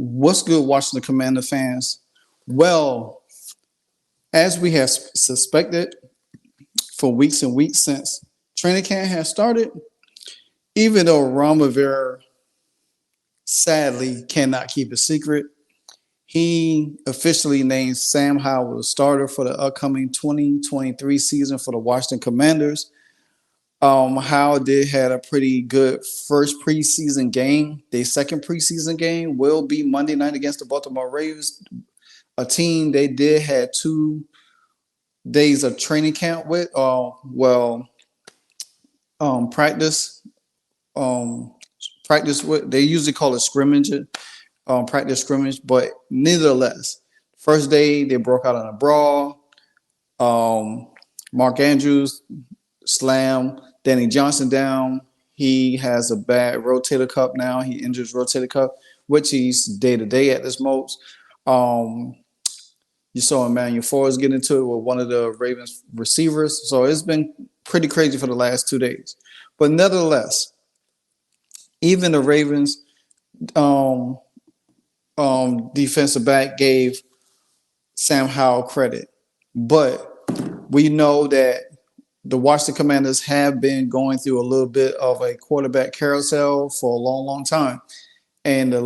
What's good, Washington Commander fans? Well, as we have suspected for weeks and weeks since training camp has started, even though Ron Rivera sadly cannot keep a secret, he officially named Sam Howell the starter for the upcoming 2023 season for the Washington Commanders. Howell did had a pretty good first preseason game. Their second preseason game will be Monday night against the Baltimore Ravens, a team they did had 2 days of training camp with. Practice. Practice with. They usually call it scrimmage. Practice scrimmage, but nevertheless, first day they broke out in a brawl. Mark Andrews slammed Danny Johnson down. He has a bad rotator cuff now. He injured his rotator cuff, which he's day to day at this most. You saw Emmanuel Forbes get into it with one of the Ravens receivers. So it's been pretty crazy for the last 2 days. But nevertheless, even the Ravens defensive back gave Sam Howell credit. But we know that the Washington Commanders have been going through a little bit of a quarterback carousel for a long, long time. And the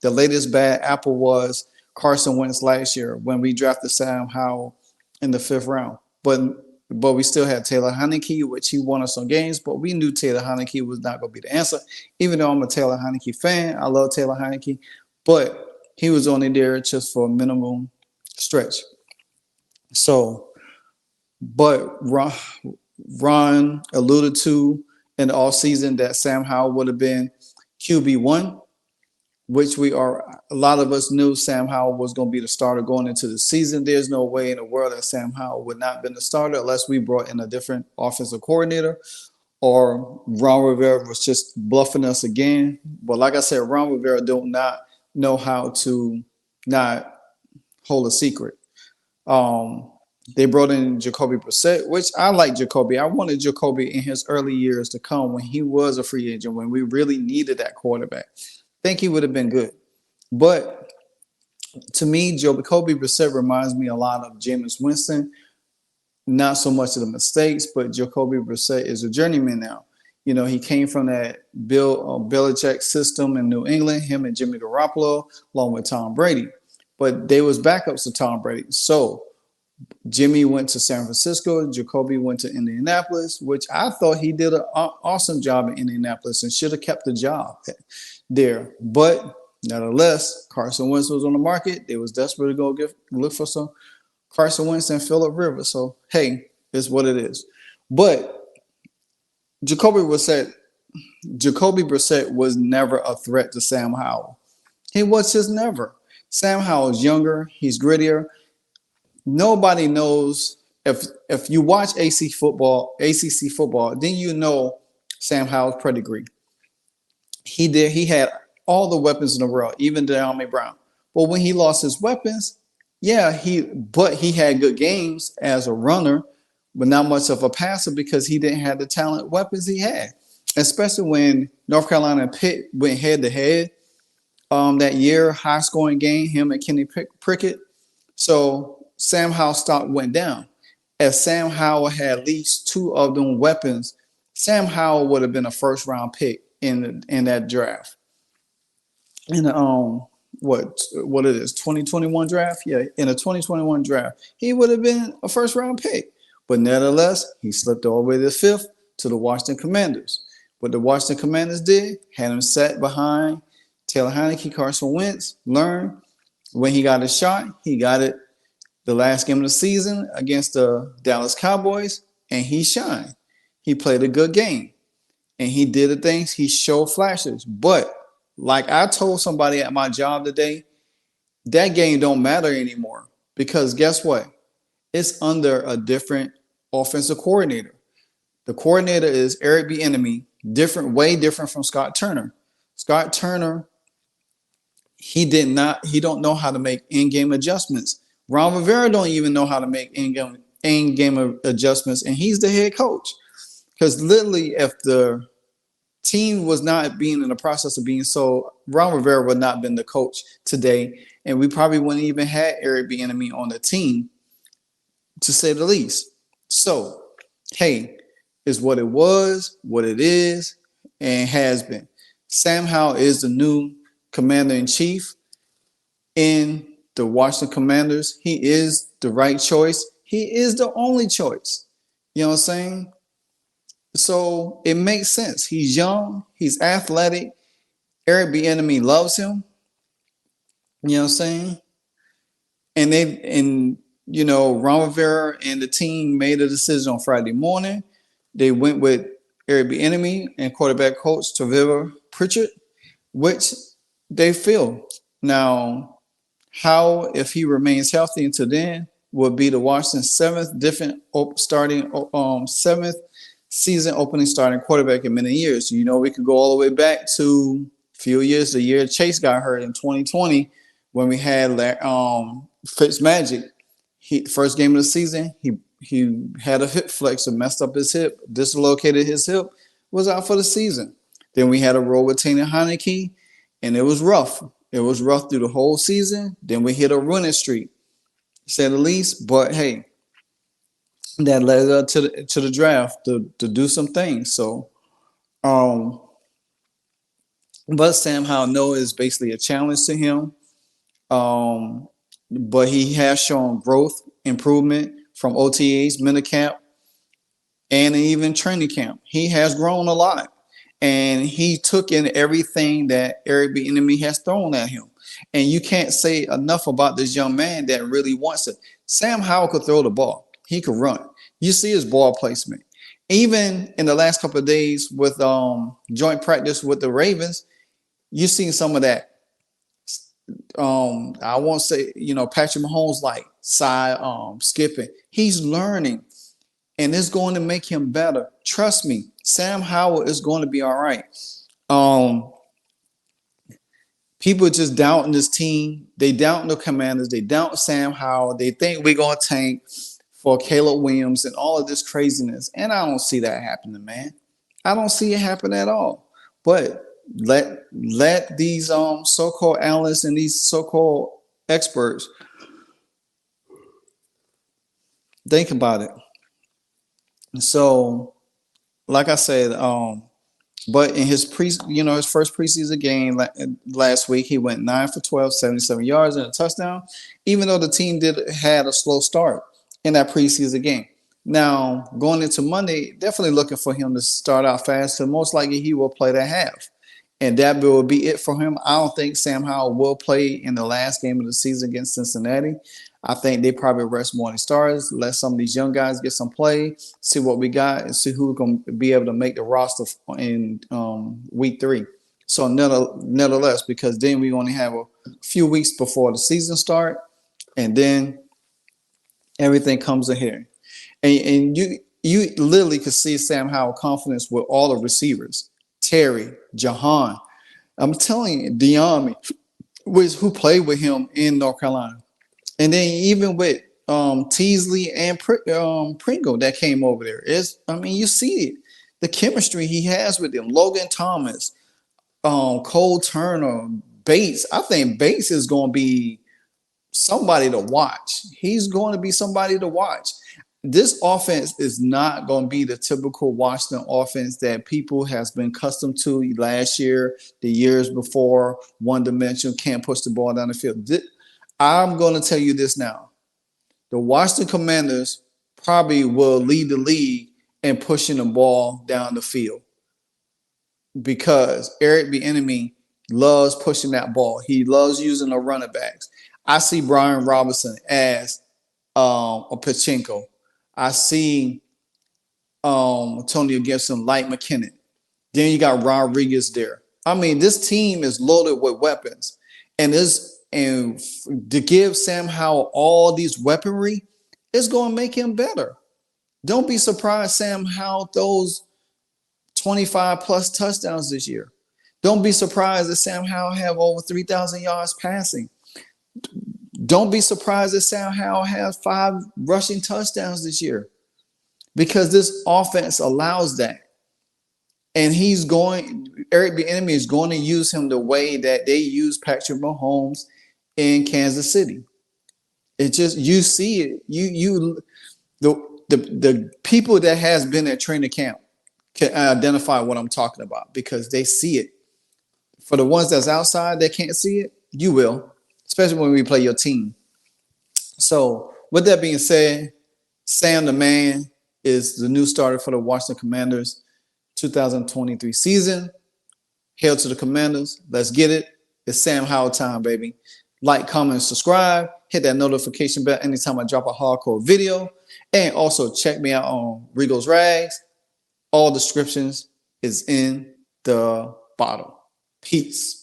latest bad apple was Carson Wentz last year when we drafted Sam Howell in the 5th round. But we still had Taylor Heinicke, which he won us some games, but we knew Taylor Heinicke was not going to be the answer. Even though I'm a Taylor Heinicke fan, I love Taylor Heinicke, but he was only there just for a minimum stretch. So, but Ron alluded to in the offseason that Sam Howell would have been QB1, which a lot of us knew Sam Howell was going to be the starter going into the season. There's no way in the world that Sam Howell would not have been the starter unless we brought in a different offensive coordinator or Ron Rivera was just bluffing us again. But like I said, Ron Rivera do not know how to not hold a secret. They brought in Jacoby Brissett, which I like Jacoby. I wanted Jacoby in his early years to come when he was a free agent, when we really needed that quarterback. Think he would have been good. But to me, Jacoby Brissett reminds me a lot of Jameis Winston. Not so much of the mistakes, but Jacoby Brissett is a journeyman now. You know, he came from that Bill Belichick system in New England, him and Jimmy Garoppolo, along with Tom Brady. But they was backups to Tom Brady. So Jimmy went to San Francisco. Jacoby went to Indianapolis, which I thought he did an awesome job in Indianapolis and should have kept the job there. But nevertheless, Carson Wentz was on the market. They was desperate to go look for some Carson Wentz and Phillip Rivers. So, hey, it's what it is. But Jacoby Brissett was never a threat to Sam Howell. He was just never. Sam Howell's younger. He's grittier. Nobody knows if you watch ACC football, then you know Sam Howell's pedigree. He had all the weapons in the world, even De'Ami Brown. But when he lost his weapons, he had good games as a runner, but not much of a passer because he didn't have the talent weapons he had. Especially when North Carolina and Pitt went head to head that year, high scoring game, him and Kenny Pickett. So Sam Howell's stock went down. If Sam Howell had at least 2 of them weapons, Sam Howell would have been a first round pick in that draft. In the what it is, 2021 draft? Yeah, in a 2021 draft, he would have been a first round pick. But nevertheless, he slipped all the way to the 5th to the Washington Commanders. What the Washington Commanders did, had him sat behind Taylor Heinicke, Carson Wentz, learn when he got his shot, he got it the last game of the season against the Dallas Cowboys, and he shined. He played a good game, and he did the things. He showed flashes. But like I told somebody at my job today, that game don't matter anymore because guess what? It's under a different offensive coordinator. The coordinator is Eric Bieniemy, way different from Scott Turner. Scott Turner, he don't know how to make in-game adjustments. Ron Rivera don't even know how to make in-game adjustments, and he's the head coach. Because literally, if the team was not being in the process of being so. Ron Rivera would not have been the coach today, and we probably wouldn't even had Eric Bieniemy on the team, to say the least. So, hey, is what it was, what it is, and has been. Sam Howell is the new commander in chief in the Washington Commanders. He is the right choice. He is the only choice. You know what I'm saying? So it makes sense. He's young. He's athletic. Eric Bieniemy loves him. You know what I'm saying? And Ron Rivera and the team made a decision on Friday morning. They went with Eric Bieniemy and quarterback coach Trevor Pritchard, which they feel. Now, how, if he remains healthy until then, will be the Washington's seventh season opening starting quarterback in many years. We could go all the way back to a few years, the year Chase got hurt in 2020, when we had Fitzmagic. First game of the season, he had a hip flexor, messed up his hip, dislocated his hip, was out for the season. Then we had a roll with Taylor Heineke, and it was rough. It was rough through the whole season. Then we hit a running streak, to say the least. But hey, that led up to the draft to do some things. So, but Sam Howell Noah is basically a challenge to him. But he has shown growth, improvement from OTAs, minicamp, and even training camp. He has grown a lot. And he took in everything that Eric Bieniemy has thrown at him. And you can't say enough about this young man that really wants it. Sam Howell could throw the ball. He could run. You see his ball placement. Even in the last couple of days with joint practice with the Ravens, you've seen some of that. I won't say, Patrick Mahomes like side skipping. He's learning. And it's going to make him better. Trust me, Sam Howell is going to be all right. People just doubting this team. They doubt the Commanders. They doubt Sam Howell. They think we're going to tank for Caleb Williams and all of this craziness. And I don't see that happening, man. I don't see it happen at all. But let these so-called analysts and these so-called experts think about it. So, like I said, but in his first preseason game last week, he went 9 for 12, 77 yards and a touchdown, even though the team had a slow start in that preseason game. Now, going into Monday, definitely looking for him to start out fast, and most likely he will play that half. And that will be it for him. I don't think Sam Howell will play in the last game of the season against Cincinnati. I think they probably rest morning stars, let some of these young guys get some play, see what we got, and see who's going to be able to make the roster in week 3. So nevertheless, because then we only have a few weeks before the season start, and then everything comes in here. And you literally could see Sam Howell confidence with all the receivers. Terry, Jahan, I'm telling you, De'Ami, who played with him in North Carolina. And then even with Teasley and Pringle that came over there. You see it. The chemistry he has with them. Logan Thomas, Cole Turner, Bates. I think Bates is going to be somebody to watch. He's going to be somebody to watch. This offense is not going to be the typical Washington offense that people has been accustomed to last year, the years before, one dimensional, can't push the ball down the field. I'm going to tell you this now. The Washington Commanders probably will lead the league in pushing the ball down the field because Eric Bieniemy loves pushing that ball. He loves using the running backs. I see Brian Robinson as a Pachinko. I see Antonio Gibson like McKinnon. Then you got Rodriguez there. This team is loaded with weapons. And to give Sam Howell all these weaponry is going to make him better. Don't be surprised Sam Howell throws 25-plus touchdowns this year. Don't be surprised that Sam Howell have over 3,000 yards passing. Don't be surprised that Sam Howell has 5 rushing touchdowns this year because this offense allows that. And Eric Bieniemy is going to use him the way that they use Patrick Mahomes in Kansas City. It just, you see it. The people that has been at training camp can identify what I'm talking about because they see it. For the ones that's outside that can't see it, you will, especially when we play your team. So with that being said, Sam the Man is the new starter for the Washington Commanders 2023 season. Hail to the Commanders. Let's get it. It's Sam Howell time, baby. Like, comment, subscribe. Hit that notification bell anytime I drop a hardcore video. And also check me out on Regal's Rags. All descriptions is in the bottom. Peace.